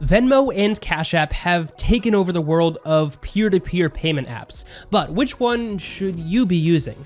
Venmo and Cash App have taken over the world of peer-to-peer payment apps, but which one should you be using?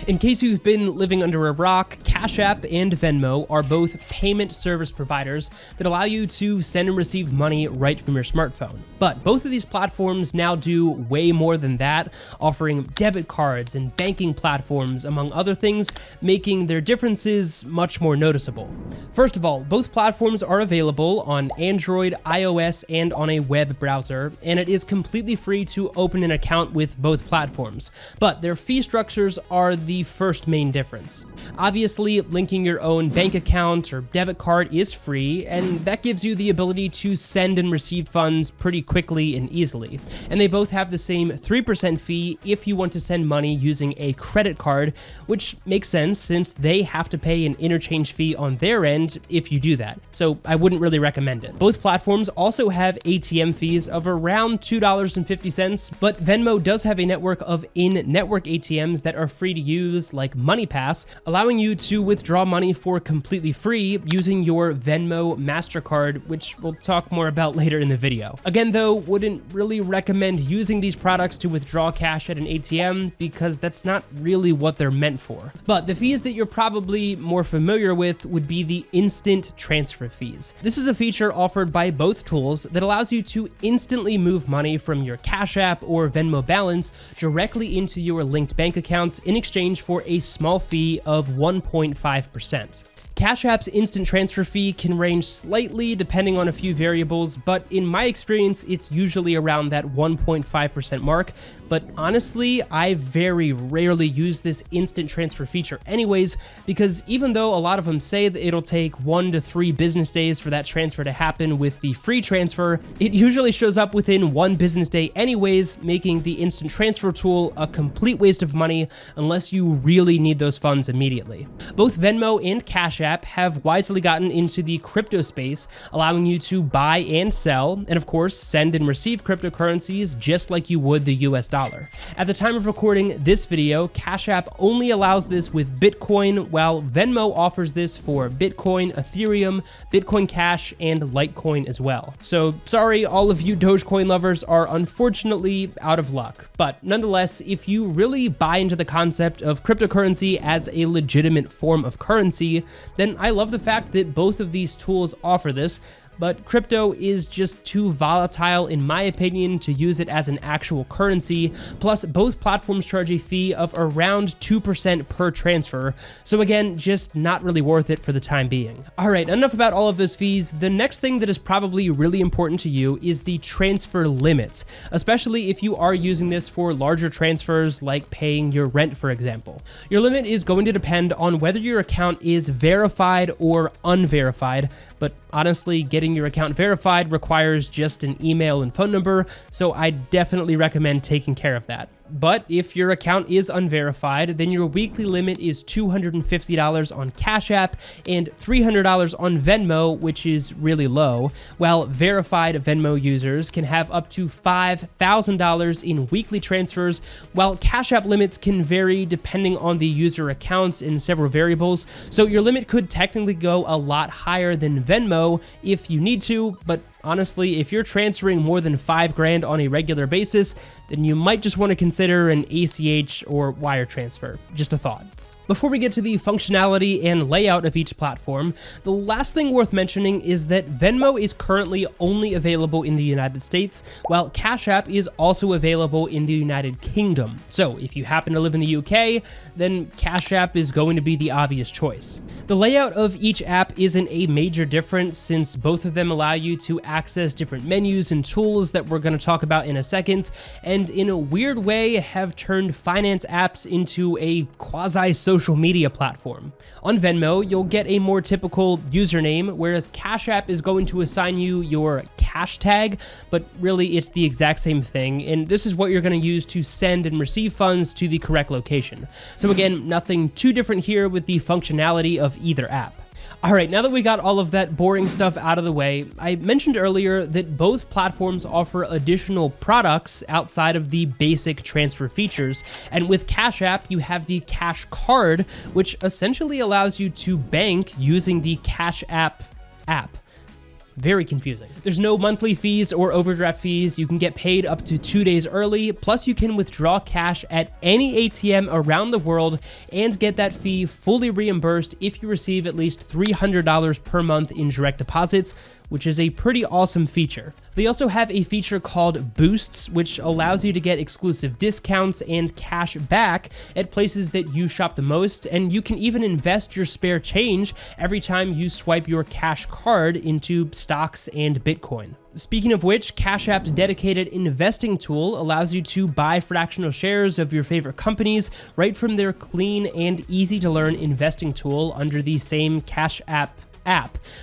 In case you've been living under a rock, Cash App and Venmo are both payment service providers that allow you to send and receive money right from your smartphone. But both of these platforms now do way more than that, offering debit cards and banking platforms, among other things, making their differences much more noticeable. First of all, both platforms are available on Android, iOS, and on a web browser, and it is completely free to open an account with both platforms. But their fee structures are the first main difference. Obviously, linking your own bank account or debit card is free, and that gives you the ability to send and receive funds pretty quickly and easily. And they both have the same 3% fee if you want to send money using a credit card, which makes sense since they have to pay an interchange fee on their end if you do that. So I wouldn't really recommend it. Both platforms also have ATM fees of around $2.50, but Venmo does have a network of in-network ATMs that are free to use, like MoneyPass, allowing you to withdraw money for completely free using your Venmo MasterCard, which we'll talk more about later in the video. Again though, wouldn't really recommend using these products to withdraw cash at an ATM because that's not really what they're meant for. But the fees that you're probably more familiar with would be the instant transfer fees. This is a feature offered by both tools that allows you to instantly move money from your Cash App or Venmo balance directly into your linked bank account in exchange for a small fee of 1.5%. Cash App's instant transfer fee can range slightly depending on a few variables, but in my experience, it's usually around that 1.5% mark. But honestly, I very rarely use this instant transfer feature anyways, because even though a lot of them say that it'll take 1 to 3 business days for that transfer to happen with the free transfer, it usually shows up within 1 business day anyways, making the instant transfer tool a complete waste of money unless you really need those funds immediately. Both Venmo and Cash App have wisely gotten into the crypto space, allowing you to buy and sell, and of course, send and receive cryptocurrencies just like you would the US dollar. At the time of recording this video, Cash App only allows this with Bitcoin, while Venmo offers this for Bitcoin, Ethereum, Bitcoin Cash, and Litecoin as well. So sorry, all of you Dogecoin lovers are unfortunately out of luck. But nonetheless, if you really buy into the concept of cryptocurrency as a legitimate form of currency, then I love the fact that both of these tools offer this, but crypto is just too volatile in my opinion to use it as an actual currency, plus both platforms charge a fee of around 2% per transfer, so again, just not really worth it for the time being. Alright, enough about all of those fees. The next thing that is probably really important to you is the transfer limits, especially if you are using this for larger transfers like paying your rent, for example. Your limit is going to depend on whether your account is verified or unverified, but honestly, getting your account verified requires just an email and phone number, so I definitely recommend taking care of that. But if your account is unverified, then your weekly limit is $250 on Cash App and $300 on Venmo, which is really low, while verified Venmo users can have up to $5,000 in weekly transfers, while Cash App limits can vary depending on the user accounts and several variables, so your limit could technically go a lot higher than Venmo if you need to, but honestly, if you're transferring more than $5,000 on a regular basis, then you might just want to consider an ACH or wire transfer. Just a thought. Before we get to the functionality and layout of each platform, the last thing worth mentioning is that Venmo is currently only available in the United States, while Cash App is also available in the United Kingdom. So if you happen to live in the UK, then Cash App is going to be the obvious choice. The layout of each app isn't a major difference since both of them allow you to access different menus and tools that we're going to talk about in a second, and in a weird way have turned finance apps into a quasi-social media platform. On Venmo, you'll get a more typical username, whereas Cash App is going to assign you your cash tag, but really it's the exact same thing, and this is what you're going to use to send and receive funds to the correct location. So again, nothing too different here with the functionality of either app. All right, now that we got all of that boring stuff out of the way, I mentioned earlier that both platforms offer additional products outside of the basic transfer features. And with Cash App, you have the Cash Card, which essentially allows you to bank using the Cash App app. Very confusing. There's no monthly fees or overdraft fees. You can get paid up to 2 days early. Plus, you can withdraw cash at any ATM around the world and get that fee fully reimbursed if you receive at least $300 per month in direct deposits, which is a pretty awesome feature. They also have a feature called Boosts, which allows you to get exclusive discounts and cash back at places that you shop the most, and you can even invest your spare change every time you swipe your Cash Card into stocks and Bitcoin. Speaking of which, Cash App's dedicated investing tool allows you to buy fractional shares of your favorite companies right from their clean and easy-to-learn investing tool under the same Cash App.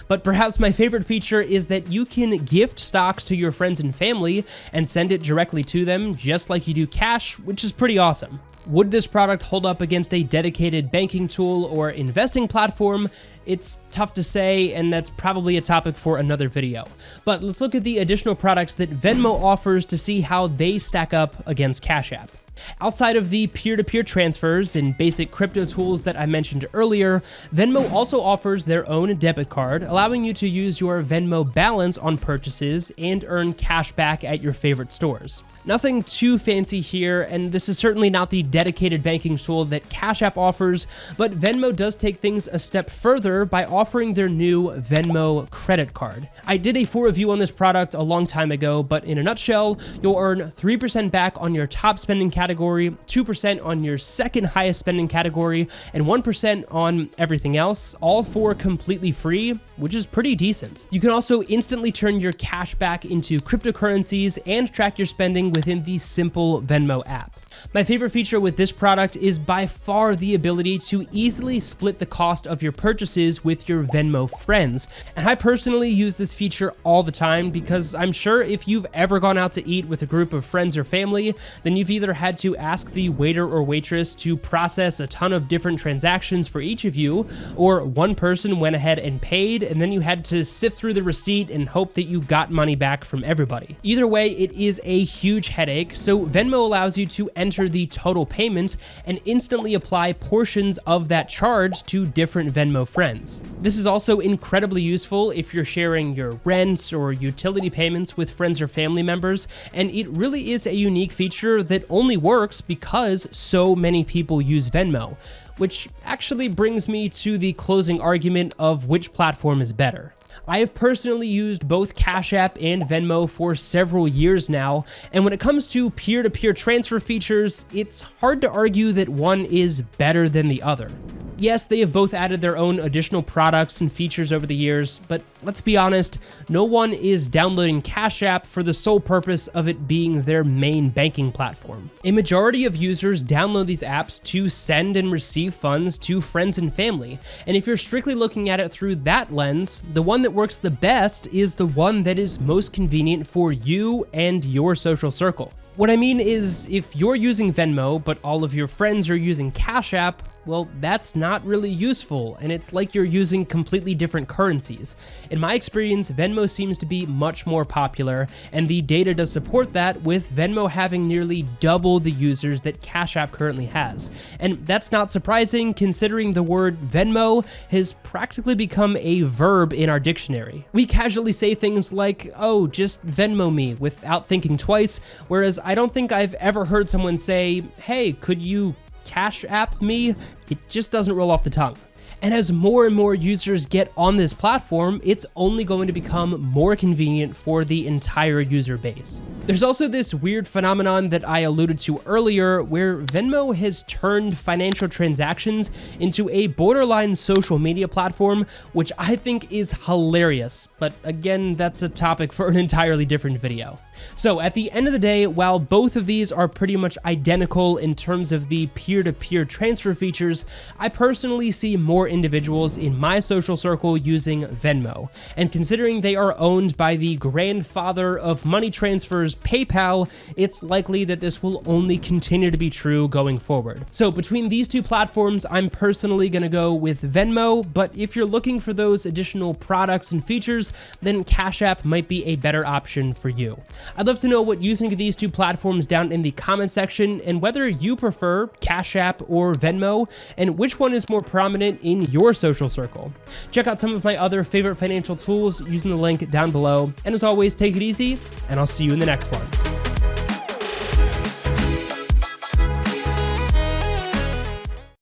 But perhaps my favorite feature is that you can gift stocks to your friends and family and send it directly to them, just like you do cash, which is pretty awesome. Would this product hold up against a dedicated banking tool or investing platform? It's tough to say, and that's probably a topic for another video. But let's look at the additional products that Venmo offers to see how they stack up against Cash App. Outside of the peer-to-peer transfers and basic crypto tools that I mentioned earlier, Venmo also offers their own debit card, allowing you to use your Venmo balance on purchases and earn cash back at your favorite stores. Nothing too fancy here, and this is certainly not the dedicated banking tool that Cash App offers, but Venmo does take things a step further by offering their new Venmo credit card. I did a full review on this product a long time ago, but in a nutshell, you'll earn 3% back on your top spending category, 2% on your second highest spending category, and 1% on everything else, all for completely free, which is pretty decent. You can also instantly turn your cash back into cryptocurrencies and track your spending within the simple Venmo app. My favorite feature with this product is by far the ability to easily split the cost of your purchases with your Venmo friends. And I personally use this feature all the time because I'm sure if you've ever gone out to eat with a group of friends or family, then you've either had to ask the waiter or waitress to process a ton of different transactions for each of you, or one person went ahead and paid, and then you had to sift through the receipt and hope that you got money back from everybody. Either way, it is a huge headache, so Venmo allows you to enter the total payment and instantly apply portions of that charge to different Venmo friends. This is also incredibly useful if you're sharing your rent or utility payments with friends or family members, and it really is a unique feature that only works because so many people use Venmo, which actually brings me to the closing argument of which platform is better. I have personally used both Cash App and Venmo for several years now, and when it comes to peer-to-peer transfer features, it's hard to argue that one is better than the other. Yes, they have both added their own additional products and features over the years, but let's be honest, no one is downloading Cash App for the sole purpose of it being their main banking platform. A majority of users download these apps to send and receive funds to friends and family, and if you're strictly looking at it through that lens, the one that works the best is the one that is most convenient for you and your social circle. What I mean is, if you're using Venmo, but all of your friends are using Cash App, well, that's not really useful, and it's like you're using completely different currencies. In my experience, Venmo seems to be much more popular, and the data does support that, with Venmo having nearly double the users that Cash App currently has. And that's not surprising, considering the word Venmo has practically become a verb in our dictionary. We casually say things like, oh, just Venmo me, without thinking twice, whereas I don't think I've ever heard someone say, hey, could you Cash App me? It just doesn't roll off the tongue. And as more and more users get on this platform, it's only going to become more convenient for the entire user base. There's also this weird phenomenon that I alluded to earlier, where Venmo has turned financial transactions into a borderline social media platform, which I think is hilarious. But again, that's a topic for an entirely different video. So at the end of the day, while both of these are pretty much identical in terms of the peer-to-peer transfer features, I personally see more individuals in my social circle using Venmo. And considering they are owned by the grandfather of money transfers, PayPal, it's likely that this will only continue to be true going forward. So between these two platforms, I'm personally going to go with Venmo, but if you're looking for those additional products and features, then Cash App might be a better option for you. I'd love to know what you think of these two platforms down in the comment section, and whether you prefer Cash App or Venmo, and which one is more prominent in your social circle. Check out some of my other favorite financial tools using the link down below, and as always, take it easy, and I'll see you in the next one.